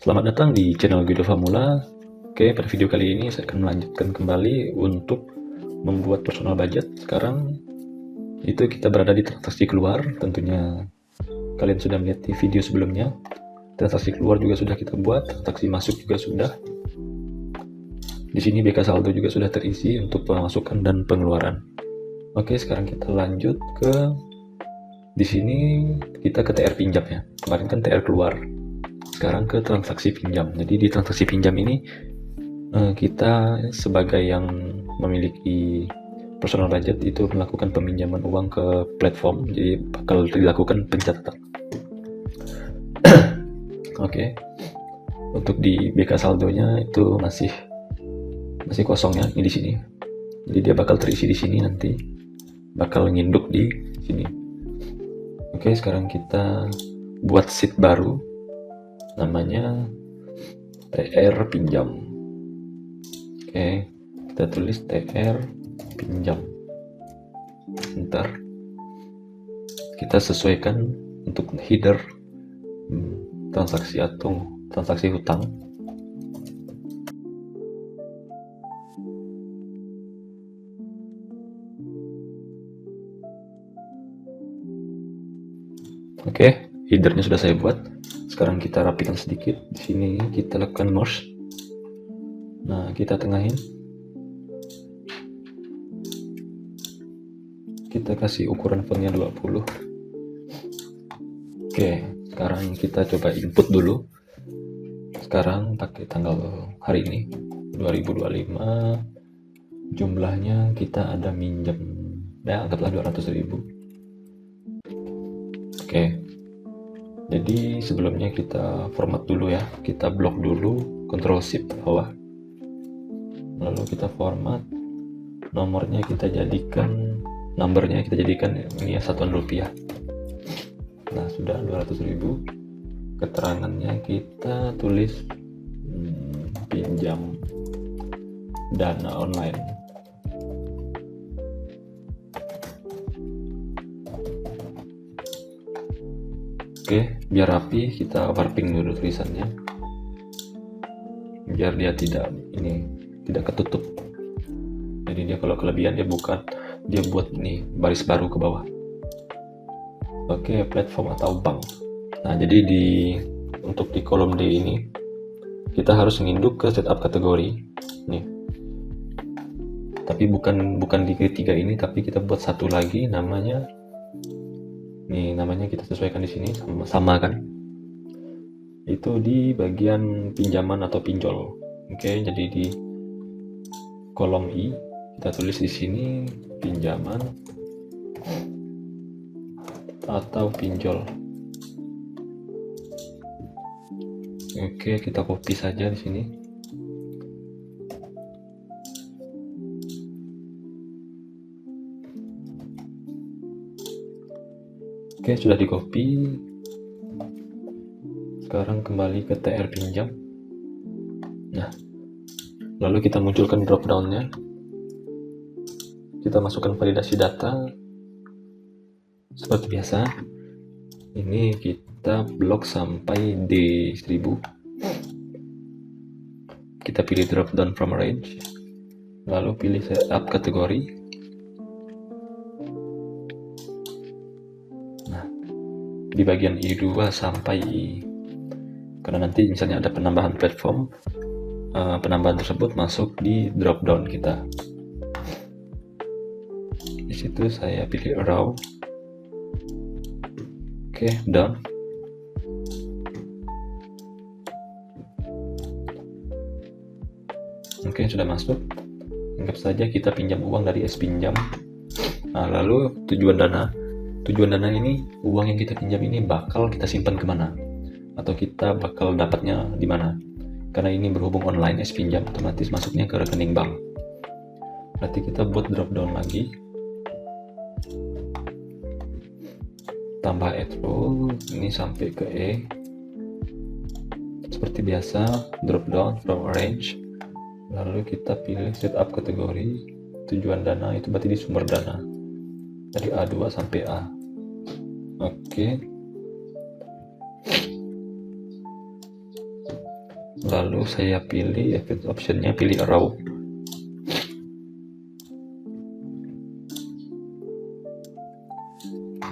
Selamat datang di channel Guido Famula. Oke, pada video kali ini saya akan melanjutkan kembali untuk membuat personal budget. Sekarang itu kita berada di transaksi keluar. Tentunya kalian sudah melihat di video sebelumnya. Transaksi keluar juga sudah kita buat, transaksi masuk juga sudah. Di sini BK saldo juga sudah terisi untuk pemasukan dan pengeluaran. Oke, sekarang kita lanjut ke di sini kita ke TR pinjam ya. Kemarin kan TR keluar. Sekarang ke transaksi pinjam. Jadi di transaksi pinjam ini kita sebagai yang memiliki personal budget itu melakukan peminjaman uang ke platform, jadi bakal dilakukan pencatatan. Oke. Untuk di BK saldonya itu masih kosong ya, ini di sini. Jadi dia bakal terisi di sini nanti, bakal nginduk di sini. Oke, sekarang kita buat sheet baru, namanya TR pinjam. Oke, kita tulis TR pinjam. Ntar kita sesuaikan untuk header transaksi atau transaksi hutang. Oke, headernya sudah saya buat. Sekarang kita rapikan sedikit. Di sini kita lakukan merge. Nah, kita tengahin. Kita kasih ukuran fontnya 20. Oke, sekarang kita coba input dulu. Sekarang pakai tanggal hari ini 2025. Jumlahnya kita ada minjem, ya anggaplah 200.000. Oke. Jadi sebelumnya kita format dulu ya, kita blok dulu, Ctrl Shift bawah, lalu kita format, nomornya kita jadikan, numbernya kita jadikan ini ya, satuan rupiah. Nah sudah 200.000, keterangannya kita tulis pinjam dana online. Oke, biar rapi kita warping dulu tulisannya, biar dia tidak ketutup. Jadi dia kalau kelebihan dia buat ini baris baru ke bawah. Oke, platform atau bank. Nah, jadi untuk di kolom D ini kita harus nginduk ke setup kategori nih. Tapi bukan di ketiga ini, tapi kita buat satu lagi namanya kita sesuaikan di sini sama kan, itu di bagian pinjaman atau pinjol. Oke, jadi di kolom I kita tulis di sini pinjaman atau pinjol. Oke, kita copy saja di sini. Oke, sudah di copy. Sekarang kembali ke TR pinjam. Nah, lalu kita munculkan drop down-nya. Kita masukkan validasi data. Seperti biasa, ini kita blok sampai D1000. Kita pilih drop down from range, lalu pilih setup kategori. Di bagian I2 sampai I, karena nanti misalnya ada penambahan platform, penambahan tersebut masuk di drop down kita. Di situ saya pilih raw. Oke, done. Oke, sudah masuk. Anggap saja kita pinjam uang dari S pinjam. Nah, lalu tujuan dana ini, uang yang kita pinjam ini bakal kita simpan kemana, atau kita bakal dapatnya di mana. Karena ini berhubung online, S pinjam otomatis masuknya ke rekening bank. Berarti kita buat drop down lagi, tambah arrow ini sampai ke E. Seperti biasa, drop down from range, lalu kita pilih setup kategori. Tujuan dana itu berarti di sumber dana, dari A2 sampai A. Oke. Lalu saya pilih optionnya, pilih arrow.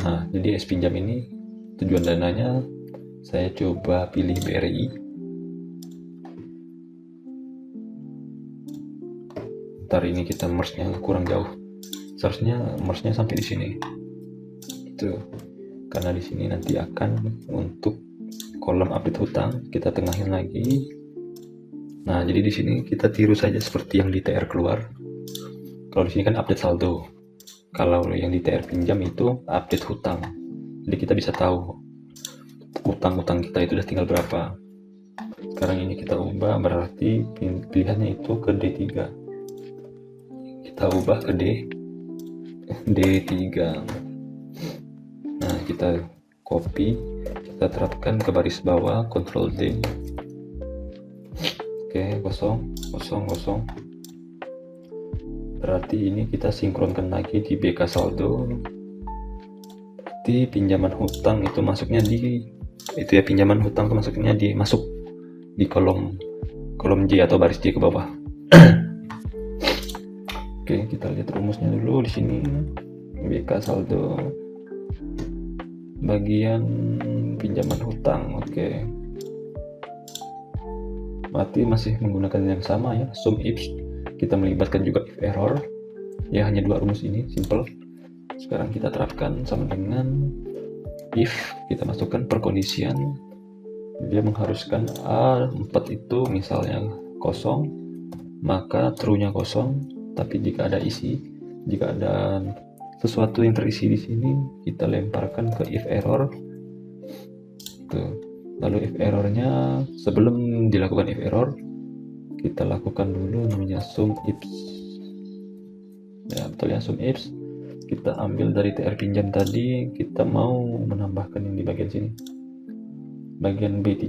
Nah, jadi pinjam ini tujuan dananya saya coba pilih BRI. Ntar ini kita merge-nya kurang jauh. Seharusnya merge-nya sampai di sini. Itu karena di sini nanti akan untuk kolom update hutang kita tengahin lagi. Nah, jadi di sini kita tiru saja seperti yang di TR keluar. Kalau di sini kan update saldo. Kalau yang di TR pinjam itu update hutang. Jadi kita bisa tahu utang-utang kita itu udah tinggal berapa. Sekarang ini kita ubah, berarti pilihannya itu ke D3. Kita ubah ke D3. Nah, kita copy, kita terapkan ke baris bawah, Ctrl D. Oke, kosong. Berarti ini kita sinkronkan lagi di BK saldo. Berarti pinjaman hutang itu masuknya di pinjaman hutang itu masuknya masuk di kolom J atau baris J ke bawah. Oke, kita lihat rumusnya dulu di sini. BK saldo bagian pinjaman hutang. Oke. Berarti masih menggunakan yang sama ya, sum if. Kita melibatkan juga if error. Ya, hanya dua rumus ini, simple. Sekarang kita terapkan sama dengan if, kita masukkan perkondisian. Dia mengharuskan A4 itu misalnya kosong, maka true-nya kosong. Tapi jika ada jika ada sesuatu yang terisi di sini, kita lemparkan ke if error. Tuh. Lalu if errornya, sebelum dilakukan if error, kita lakukan dulu namanya sum ifs. Ya, betul ya, sum ifs. Kita ambil dari TR pinjam tadi, kita mau menambahkan yang di bagian sini. Bagian B3.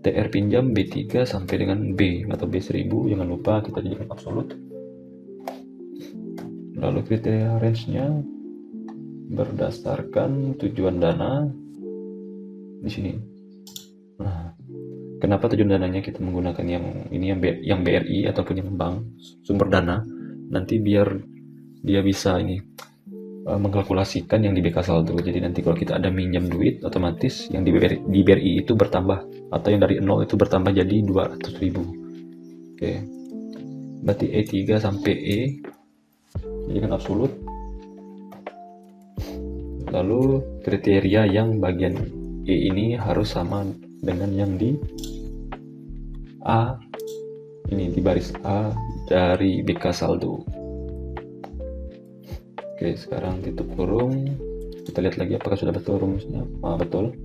TR pinjam B3 sampai dengan B atau B1000, jangan lupa kita jadikan absolut. Lalu kriteria range-nya berdasarkan tujuan dana di sini. Nah, kenapa tujuan dananya kita menggunakan yang BRI ataupun yang bank sumber dana? Nanti biar dia bisa mengkalkulasikan yang di BK saldo. Jadi nanti kalau kita ada minjam duit, otomatis yang di BRI itu bertambah, atau yang dari 0 itu bertambah jadi 200.000. Oke. Berarti E3 sampai E jadikan absolut. Lalu kriteria yang bagian E ini harus sama dengan yang di A, ini di baris A dari BK saldo. Oke, sekarang tutup kurung. Kita lihat lagi apakah sudah betul rumusnya. Betul.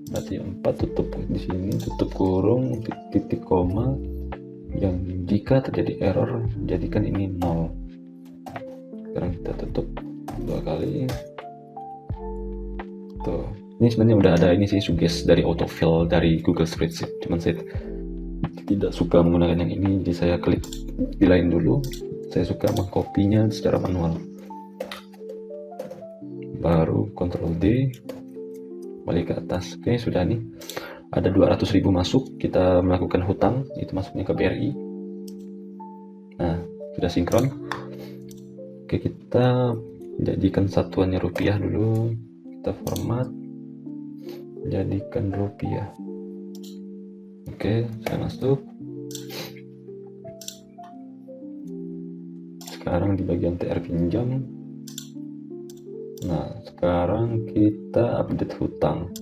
Berarti 4 tutup di sini, tutup kurung, titik koma. Yang jika terjadi error, jadikan ini 0. Sekarang kita tutup 2 kali. Tuh. Ini sebenarnya udah ada ini sih, suggest dari autofill dari Google Spreadsheet. Cuman saya tidak suka menggunakan yang ini, jadi saya klik di lain dulu. Saya suka mengkopinya secara manual. Baru Ctrl D, balik ke atas. Oke, sudah nih. Ada 200.000 masuk, kita melakukan hutang, itu masuknya ke BRI. Nah, sudah sinkron. Oke, kita jadikan satuannya rupiah dulu. Kita format, jadikan rupiah. Oke, saya masuk. Sekarang di bagian TR pinjam. Nah, sekarang kita update hutang.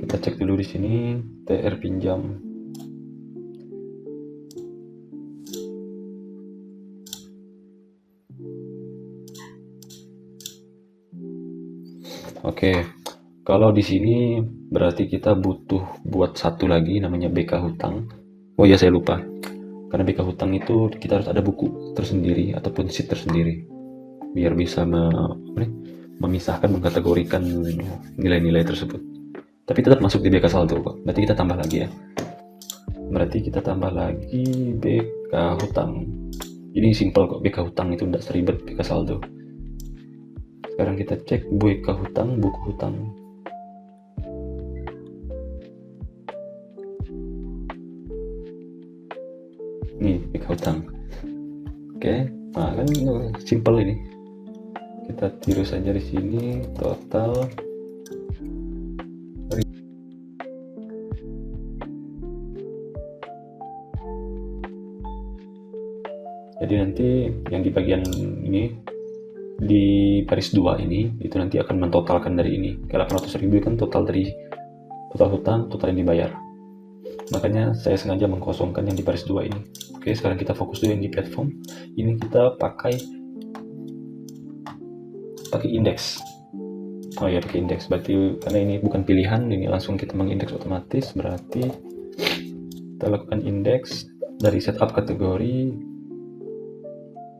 Kita cek dulu di sini TR pinjam. Oke, kalau di sini berarti kita butuh buat satu lagi namanya BK hutang. Oh iya, saya lupa. Karena BK hutang itu kita harus ada buku tersendiri ataupun sheet tersendiri biar bisa memisahkan, mengkategorikan nilai-nilai tersebut. Tapi tetap masuk di BK saldo kok. Berarti kita tambah lagi ya. Berarti kita tambah lagi BK hutang. Ini simple kok, BK hutang itu tidak seribet BK saldo. Sekarang kita cek BK hutang, buku hutang. nih BK hutang. Oke, nah kan simple ini. Kita tiru saja di sini total. Jadi nanti yang di bagian ini, di baris 2 ini, itu nanti akan mentotalkan dari ini. Ke 800.000 kan total dari total hutang, total yang dibayar. Makanya saya sengaja mengkosongkan yang di baris 2 ini. Oke, sekarang kita fokus dulu yang di platform. Ini kita pakai indeks. Oh ya, pakai indeks. Berarti karena ini bukan pilihan, ini langsung kita mengindeks otomatis. Berarti kita lakukan indeks dari setup kategori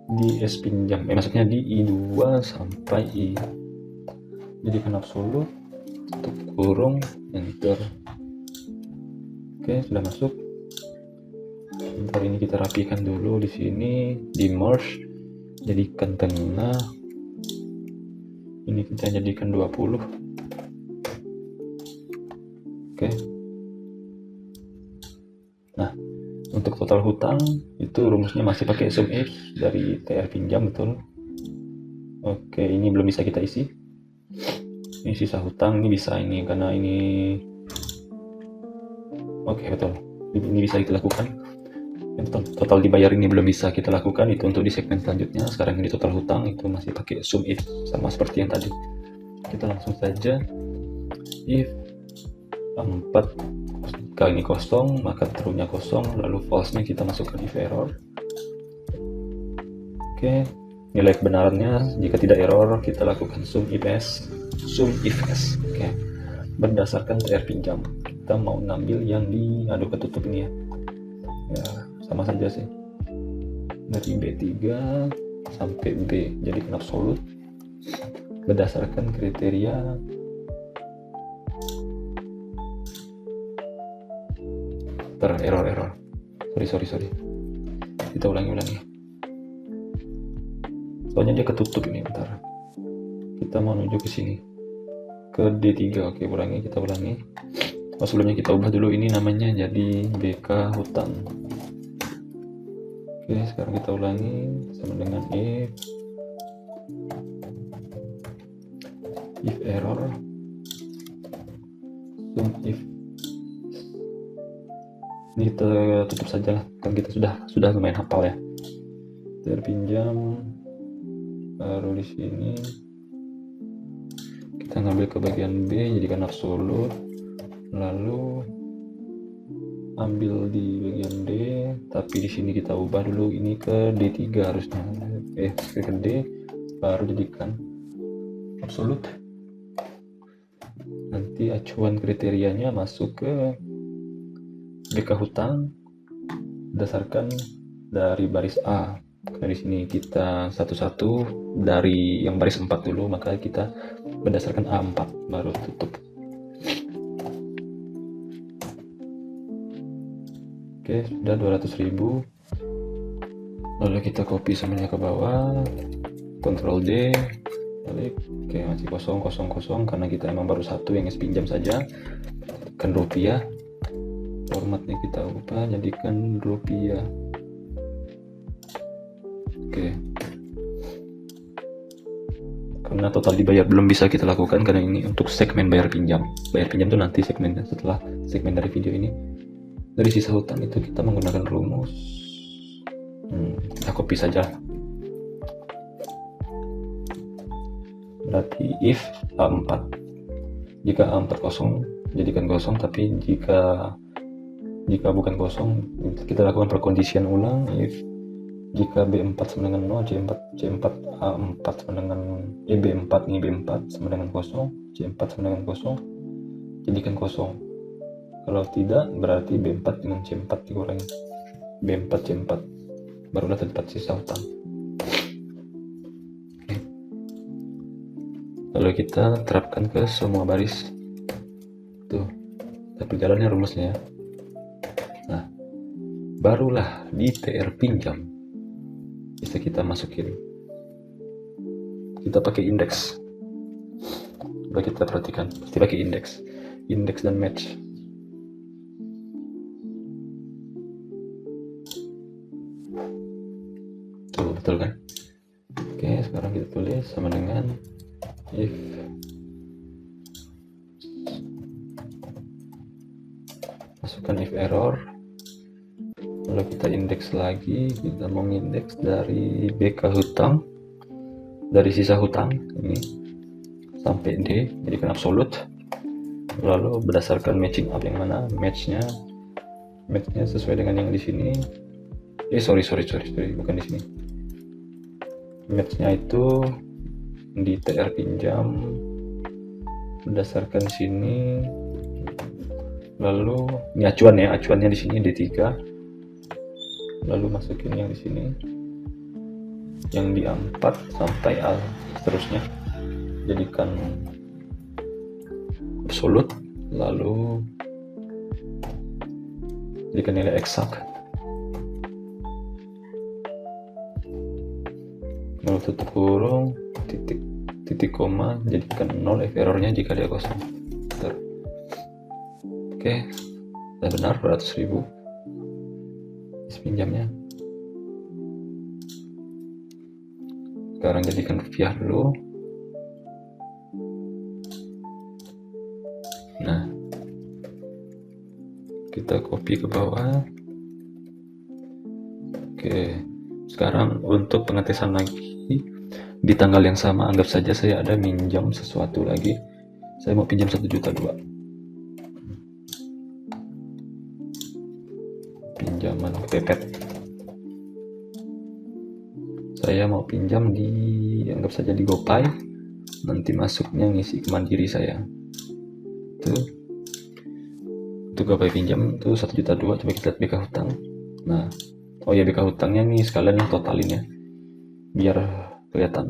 di S pinjam, maksudnya di I2 sampai I. Jadikan absolut, tutup kurung, enter. Oke, sudah masuk. Ntar ini kita rapikan dulu di sini, di merge, jadikan tengah. Ini kita jadikan 20. Oke. Nah, untuk total hutang itu rumusnya masih pakai sum if dari TR pinjam, betul. Oke, ini belum bisa kita isi. Ini sisa hutang, ini bisa ini karena ini. Oke, betul. Ini bisa kita lakukan. Yang total dibayar ini belum bisa kita lakukan, itu untuk di segmen selanjutnya. Sekarang ini total hutang itu masih pakai sum if sama seperti yang tadi. Kita langsung saja if 4 jika ini kosong maka true-nya kosong, lalu false-nya kita masukkan if error. Oke, nilai kebenarannya jika tidak error kita lakukan sum if s. Oke, berdasarkan TR pinjam kita mau ngambil yang di ketutup ini ya sama saja sih, dari B3 sampai B jadikan absolut berdasarkan kriteria error. Sorry. Kita ulangi. Soalnya dia ketutup ini, bentar. Kita mau menuju ke sini. Ke D3. Oke, kita ulangi. Sebelumnya kita ubah dulu ini namanya jadi BK hutang. Oke, sekarang kita ulangi sama dengan if error sum if. Ini kita tutup saja lah, kan kita sudah lumayan hafal ya. Terpinjam, baru di sini kita ngambil ke bagian B, jadikan absolut, lalu ambil di bagian D, tapi di sini kita ubah dulu ini ke D3 harusnya, ke D, baru jadikan absolut. Nanti acuan kriterianya masuk ke BK hutang berdasarkan dari baris A. Karena di sini kita satu-satu dari yang baris 4 dulu, maka kita berdasarkan A4 baru tutup. Oke, sudah 200.000. Lalu kita copy semuanya ke bawah, Ctrl D, balik. Oke, masih kosong karena kita emang baru satu yang pinjam saja. Kan rupiah. Formatnya kita ubah jadikan rupiah. Oke. Karena total dibayar belum bisa kita lakukan karena ini untuk segmen bayar pinjam. Bayar pinjam itu nanti segmennya setelah segmen dari video ini. Dari sisa hutang itu kita menggunakan rumus. Kita copy saja. Berarti if A4. Jika A4 kosong, jadikan kosong, tapi jika bukan kosong, kita lakukan perkondisian ulang. If jika B4 sama dengan 0, C4 A4 sama dengan B4 ini B4 sama dengan kosong, C4 sama dengan kosong, jadikan kosong. Kalau tidak, berarti B4 dengan C4 dikurangi. B4 C4 barulah tempat sisa hutang. Lalu kita terapkan ke semua baris. Tuh, tapi jalannya rumusnya ya. Nah, barulah di TR pinjam bisa kita masukin. Kita pakai indeks. Coba kita perhatikan, pasti pakai indeks dan match. Tuh, betul kan? Oke, sekarang kita tulis sama dengan if masukkan if error, lalu kita indeks lagi, kita mau indeks dari BK hutang, dari sisa hutang ini sampai D, jadikan absolute, lalu berdasarkan matching up yang mana matchnya sesuai dengan yang di sini. Sorry, bukan di sini. Matchnya itu di TR pinjam berdasarkan sini, lalu ini acuannya di sini D3, lalu masukin yang di sini yang di A4 sampai A seterusnya, jadikan absolute, lalu jadikan nilai eksak, lalu tutup kurung, titik koma, jadikan 0 if errornya jika dia kosong. Oke, sudah benar 200.000 pinjamnya. Sekarang jadikan rupiah dulu. Nah, kita copy ke bawah. Oke, sekarang untuk pengetesan lagi di tanggal yang sama, anggap saja saya ada minjam sesuatu lagi. Saya mau pinjam 1,2 juta. Pinjaman kepepet. Saya mau pinjam anggap saja di GoPay. Nanti masuknya ngisi ke Mandiri saya. Tuh. Untuk GoPay pinjam itu 1,2 juta. Coba kita lihat BK hutang. Nah, BK hutangnya nih sekalian yang totalin ya, biar kelihatan.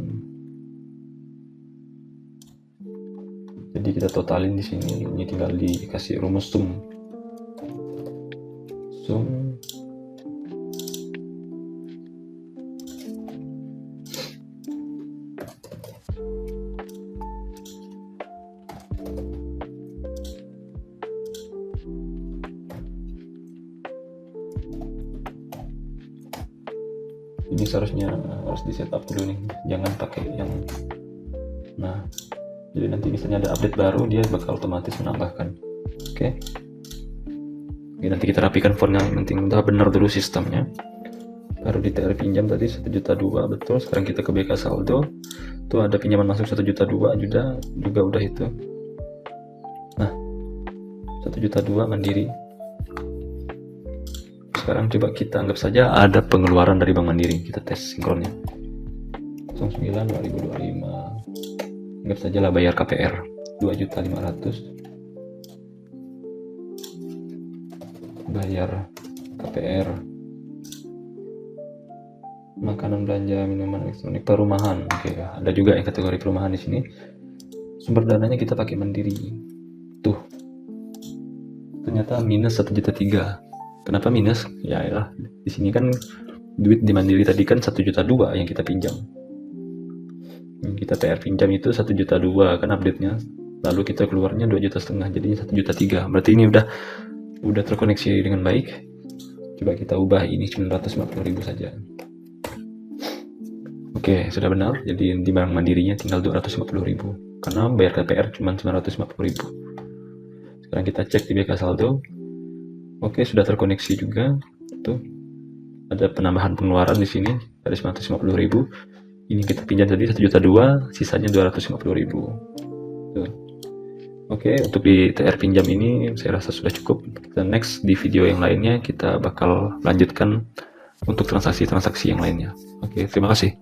Jadi kita totalin di sini. Ini tinggal dikasih rumus sum. Ini seharusnya harus di setup dulu nih, jangan pakai yang jadi nanti misalnya ada update baru dia bakal otomatis menambahkan. Oke, nanti kita rapikan fontnya, yang penting udah benar dulu sistemnya. Baru di TR pinjam tadi 1,2 juta betul. Sekarang kita ke BK saldo, tuh ada pinjaman masuk 1,2 juta juga udah itu. Nah, 1,2 juta Mandiri. Sekarang coba kita anggap saja ada pengeluaran dari Bank Mandiri, kita tes sinkronnya. 09/2025, anggap saja lah bayar KPR 2.500.000, bayar KPR, makanan, belanja, minuman, elektronik, perumahan. Oke, ada juga yang kategori perumahan di sini. Sumber dananya kita pakai Mandiri. Tuh, ternyata minus 1,3 juta. Kenapa minus? Ya elah, di sini kan duit di Mandiri tadi kan 1,2 juta yang kita pinjam. Kita TR pinjam itu 1,2 juta kan update-nya. Lalu kita keluarnya 2,5 juta, jadinya 1,3 juta. Berarti ini udah terkoneksi dengan baik. Coba kita ubah ini 950.000 saja. Oke, sudah benar. Jadi di Bank Mandirinya tinggal 250.000 karena bayar KPR cuma 950.000. Sekarang kita cek di BK saldo. Oke, sudah terkoneksi juga. Tuh, ada penambahan pengeluaran di sini dari 950.000. Ini kita pinjam tadi 1,2 juta, sisanya 250.000. Tuh. Oke, untuk di TR pinjam ini saya rasa sudah cukup. Dan next di video yang lainnya kita bakal lanjutkan untuk transaksi-transaksi yang lainnya. Oke, terima kasih.